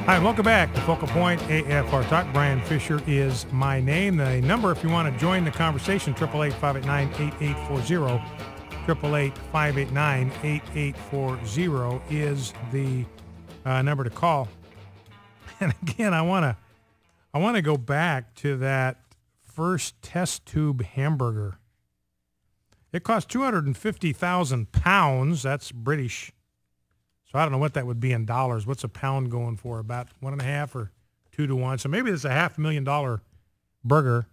Hi, welcome back to Focal Point AFR Talk. Brian Fisher is my name. The number, if you want to join the conversation, 888-589-8840. 888-589-8840 is the number to call. And again, I want to go back to that first test tube hamburger. It cost 250,000 pounds. That's British. So I don't know what that would be in dollars. What's a pound going for? About 1.5 or 2 to 1. So maybe it's a $500,000 burger.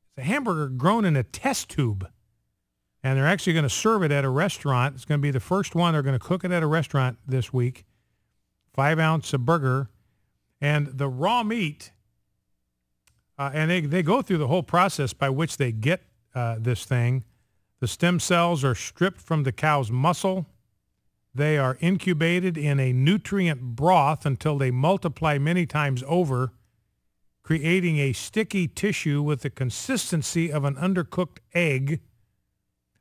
It's a hamburger grown in a test tube. And they're actually going to serve it at a restaurant. It's going to be the first one. They're going to cook it at a restaurant this week. 5-ounce burger. And the raw meat, and they go through the whole process by which they get this thing. The stem cells are stripped from the cow's muscle. They are incubated in a nutrient broth until they multiply many times over, creating a sticky tissue with the consistency of an undercooked egg.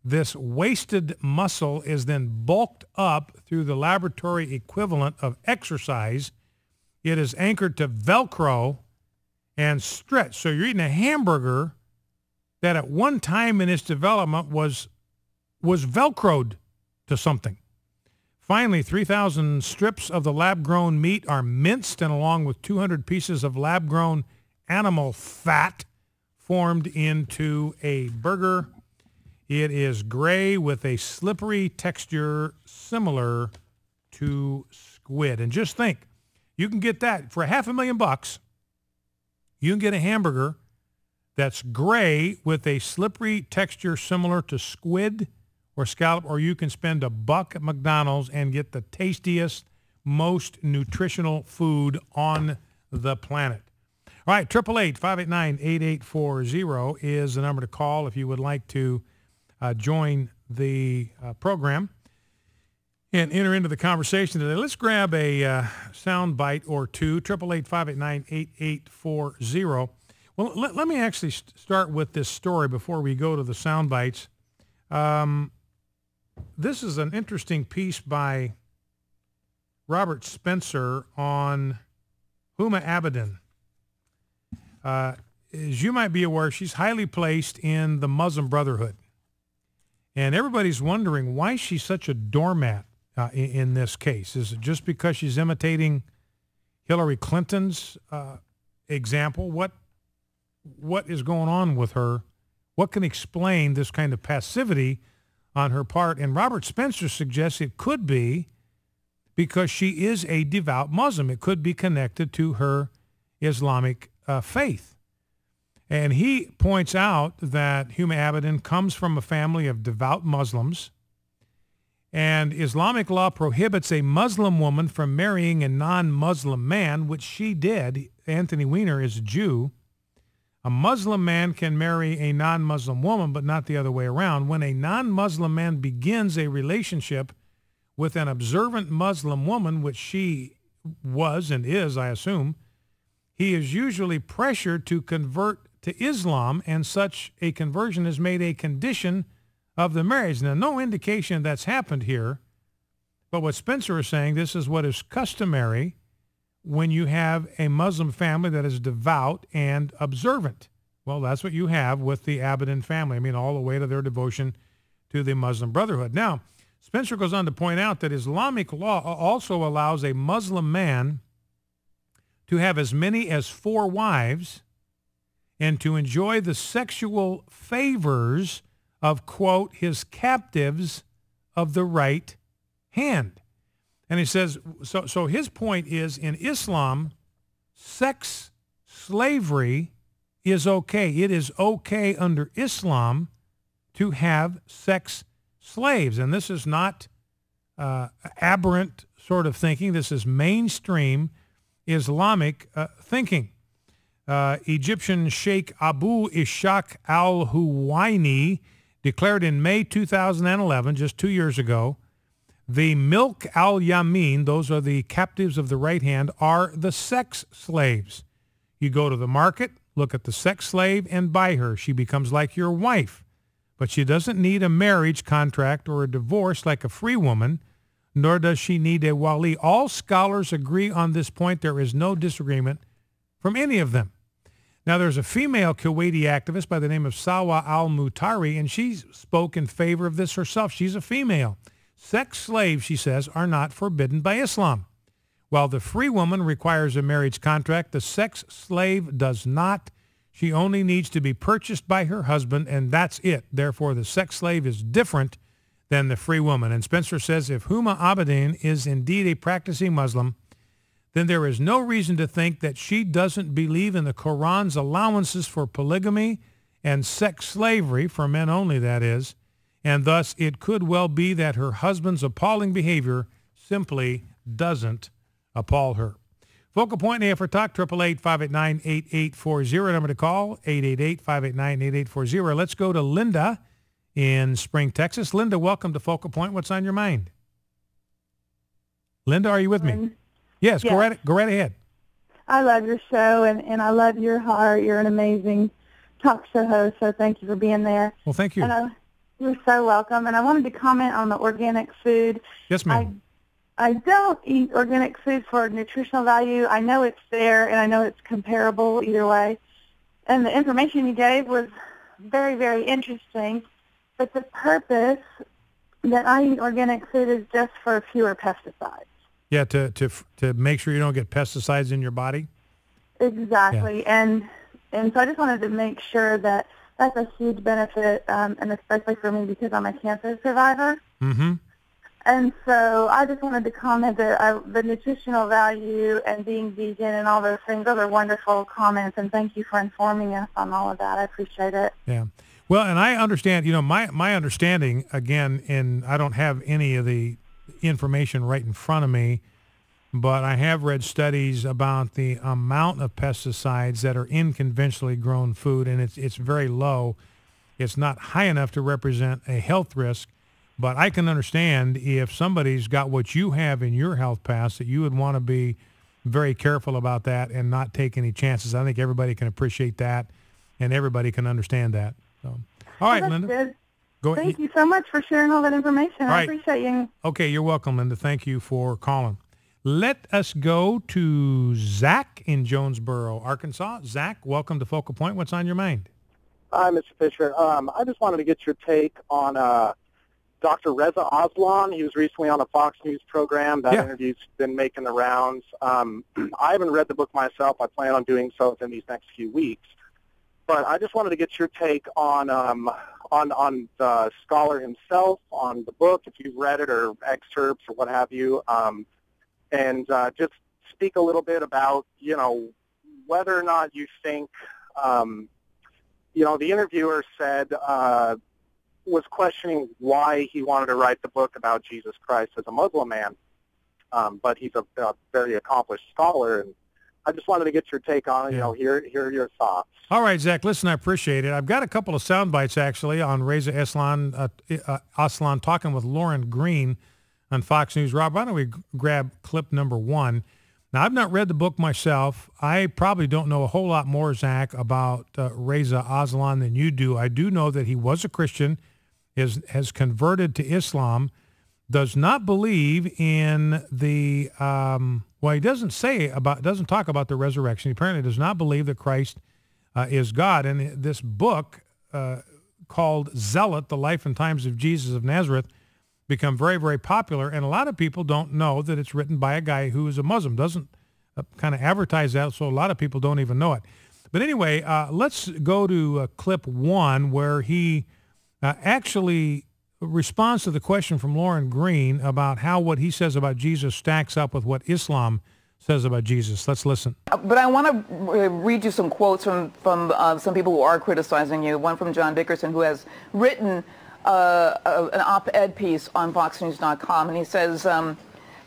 This wasted muscle is then bulked up through the laboratory equivalent of exercise. It is anchored to Velcro and stretched. So you're eating a hamburger that at one time in its development was Velcroed to something. Finally, 3,000 strips of the lab-grown meat are minced, and along with 200 pieces of lab-grown animal fat formed into a burger. It is gray with a slippery texture similar to squid. And just think, you can get that for $500,000. You can get a hamburger that's gray with a slippery texture similar to squid or scallop, or you can spend $1 at McDonald's and get the tastiest, most nutritional food on the planet. All right, 888-589-8840 is the number to call if you would like to join the program and enter into the conversation today. Let's grab a sound bite or two, 888-589-8840. Well, let me actually start with this story before we go to the sound bites. This is an interesting piece by Robert Spencer on Huma Abedin. As you might be aware, she's highly placed in the Muslim Brotherhood. And everybody's wondering why she's such a doormat in this case. Is it just because she's imitating Hillary Clinton's example? What is going on with her? What can explain this kind of passivity on her part? And Robert Spencer suggests it could be because she is a devout Muslim. It could be connected to her Islamic faith. And he points out that Huma Abedin comes from a family of devout Muslims, and Islamic law prohibits a Muslim woman from marrying a non-Muslim man, which she did. Anthony Weiner is a Jew. A Muslim man can marry a non-Muslim woman, but not the other way around. When a non-Muslim man begins a relationship with an observant Muslim woman, which she was and is, I assume, he is usually pressured to convert to Islam, and such a conversion is made a condition of the marriage. Now, no indication that's happened here, but what Spencer is saying, this is what is customary when you have a Muslim family that is devout and observant. Well, that's what you have with the Abedin family. I mean, all the way to their devotion to the Muslim Brotherhood. Now, Spencer goes on to point out that Islamic law also allows a Muslim man to have as many as 4 wives and to enjoy the sexual favors of, quote, his captives of the right hand. And he says, so his point is, in Islam, sex slavery is okay. It is okay under Islam to have sex slaves. And this is not aberrant sort of thinking. This is mainstream Islamic thinking. Egyptian Sheikh Abu Ishaq al-Huwaini declared in May 2011, just 2 years ago, the milk al-Yamin, those are the captives of the right hand, are the sex slaves. You go to the market, look at the sex slave, and buy her. She becomes like your wife. but she doesn't need a marriage contract or a divorce like a free woman, nor does she need a wali. All scholars agree on this point. There is no disagreement from any of them. Now, there's a female Kuwaiti activist by the name of Sawa al-Mutari, and she spoke in favor of this herself. She's a female. Sex slaves, she says, are not forbidden by Islam. While the free woman requires a marriage contract, the sex slave does not. She only needs to be purchased by her husband, and that's it. Therefore, the sex slave is different than the free woman. And Spencer says, if Huma Abedin is indeed a practicing Muslim, then there is no reason to think that she doesn't believe in the Quran's allowances for polygamy and sex slavery, for men only, that is, and thus it could well be that her husband's appalling behavior simply doesn't appall her. Focal Point in AFR Talk, 888-589-8840. Number to call, 888-589-8840. Let's go to Linda in Spring, Texas. Linda, welcome to Focal Point. What's on your mind? Linda, are you with me? Yes, yes. Go right ahead. I love your show, and I love your heart. You're an amazing talk show host, so thank you for being there. Well, thank you. And you're so welcome. And I wanted to comment on the organic food. Yes, ma'am. I don't eat organic food for nutritional value. I know it's there, and I know it's comparable either way. And the information you gave was very, very interesting. But the purpose that I eat organic food is just for fewer pesticides. Yeah, to make sure you don't get pesticides in your body? Exactly. Yeah. And so I just wanted to make sure that that's a huge benefit, and especially for me because I'm a cancer survivor. Mm-hmm. And so I just wanted to comment that the nutritional value and being vegan and all those things, those are wonderful comments, and thank you for informing us on all of that. I appreciate it. Yeah. Well, and I understand, my understanding, again, and I don't have any of the information right in front of me, but I have read studies about the amount of pesticides that are in conventionally grown food, and it's very low. It's not high enough to represent a health risk. But I can understand if somebody's got what you have in your health pass, that you would want to be very careful about that and not take any chances. I think everybody can appreciate that, and everybody can understand that. So, all right, Linda. Good. Thank you so much for sharing all that information. I appreciate you. Okay, you're welcome, Linda. Thank you for calling. Let us go to Zach in Jonesboro, Arkansas. Zach, welcome to Focal Point. What's on your mind? Hi, Mr. Fisher. I just wanted to get your take on Dr. Reza Aslan. He was recently on a Fox News program. That interview's been making the rounds. I haven't read the book myself. I plan on doing so within these next few weeks. But I just wanted to get your take on the scholar himself, on the book, if you've read it or excerpts or what have you, and just speak a little bit about, whether or not you think, the interviewer said was questioning why he wanted to write the book about Jesus Christ as a Muslim man, but he's a very accomplished scholar, and I just wanted to get your take on it, hear your thoughts. All right, Zach, listen, I appreciate it. I've got a couple of sound bites, actually, on Reza Aslan talking with Lauren Green on Fox News. Rob, why don't we grab clip number 1? Now, I've not read the book myself. I probably don't know a whole lot more, Zach, about Reza Aslan than you do. I do know that he was a Christian, has converted to Islam, does not believe in the, he doesn't talk about the resurrection. He apparently does not believe that Christ is God. And this book called Zealot, The Life and Times of Jesus of Nazareth, become very, very popular. And a lot of people don't know that it's written by a guy who is a Muslim, doesn't kind of advertise that, so a lot of people don't even know it. But anyway, let's go to clip 1 where he actually responds to the question from Lauren Green about how what he says about Jesus stacks up with what Islam says about Jesus. Let's listen. But I want to read you some quotes from some people who are criticizing you. One from John Dickerson, who has written an op-ed piece on FoxNews.com, and he says,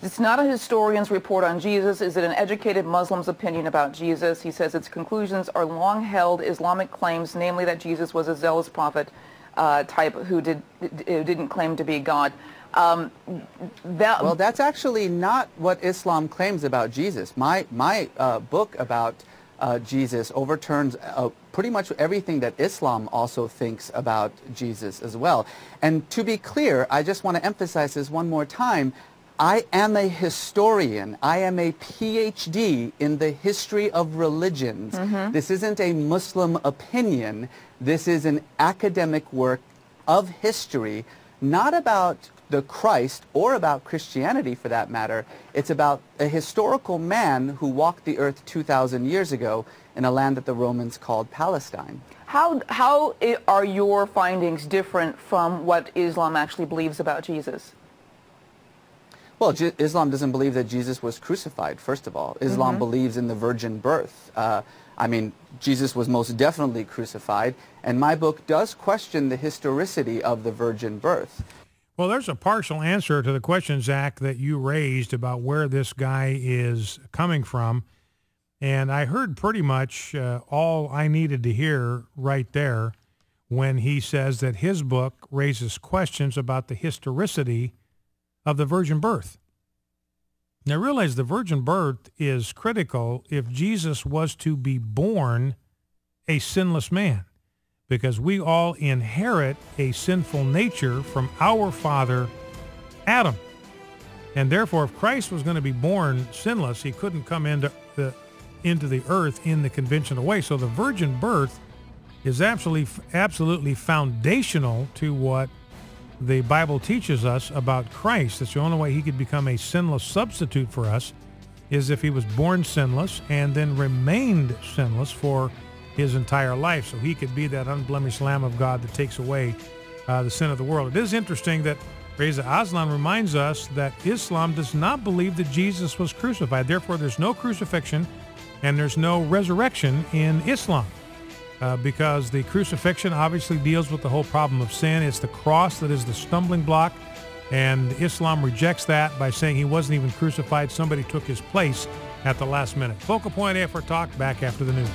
it's not a historian's report on Jesus. Is it an educated Muslim's opinion about Jesus? He says its conclusions are long-held Islamic claims, namely that Jesus was a zealous prophet type who didn't claim to be God. Well, that's actually not what Islam claims about Jesus. My book about Jesus overturns pretty much everything that Islam also thinks about Jesus as well. And to be clear, I just want to emphasize this one more time. I am a historian. I am a PhD in the history of religions. This isn't a Muslim opinion. This is an academic work of history, not about the Christ or about Christianity for that matter. It's about a historical man who walked the earth 2,000 years ago in a land that the Romans called Palestine. How are your findings different from what Islam actually believes about Jesus? Well, Islam doesn't believe that Jesus was crucified, first of all. Islam believes in the virgin birth. I mean, Jesus was most definitely crucified, and my book does question the historicity of the virgin birth. Well, there's a partial answer to the question, Zach, that you raised about where this guy is coming from. And I heard pretty much all I needed to hear right there when he says that his book raises questions about the historicity of the virgin birth. Now realize the virgin birth is critical if Jesus was to be born a sinless man, because we all inherit a sinful nature from our father Adam. And therefore, if Christ was going to be born sinless, he couldn't come into the earth in the conventional way. So the virgin birth is absolutely foundational to what the Bible teaches us about Christ. That's the only way he could become a sinless substitute for us, is if he was born sinless and then remained sinless for his entire life, so he could be that unblemished Lamb of God that takes away the sin of the world. It is interesting that Reza Aslan reminds us that Islam does not believe that Jesus was crucified. Therefore, there's no crucifixion and there's no resurrection in Islam. Because the crucifixion obviously deals with the whole problem of sin. It's the cross that is the stumbling block, and Islam rejects that by saying he wasn't even crucified. Somebody took his place at the last minute. Focal Point AFR Talk, back after the news.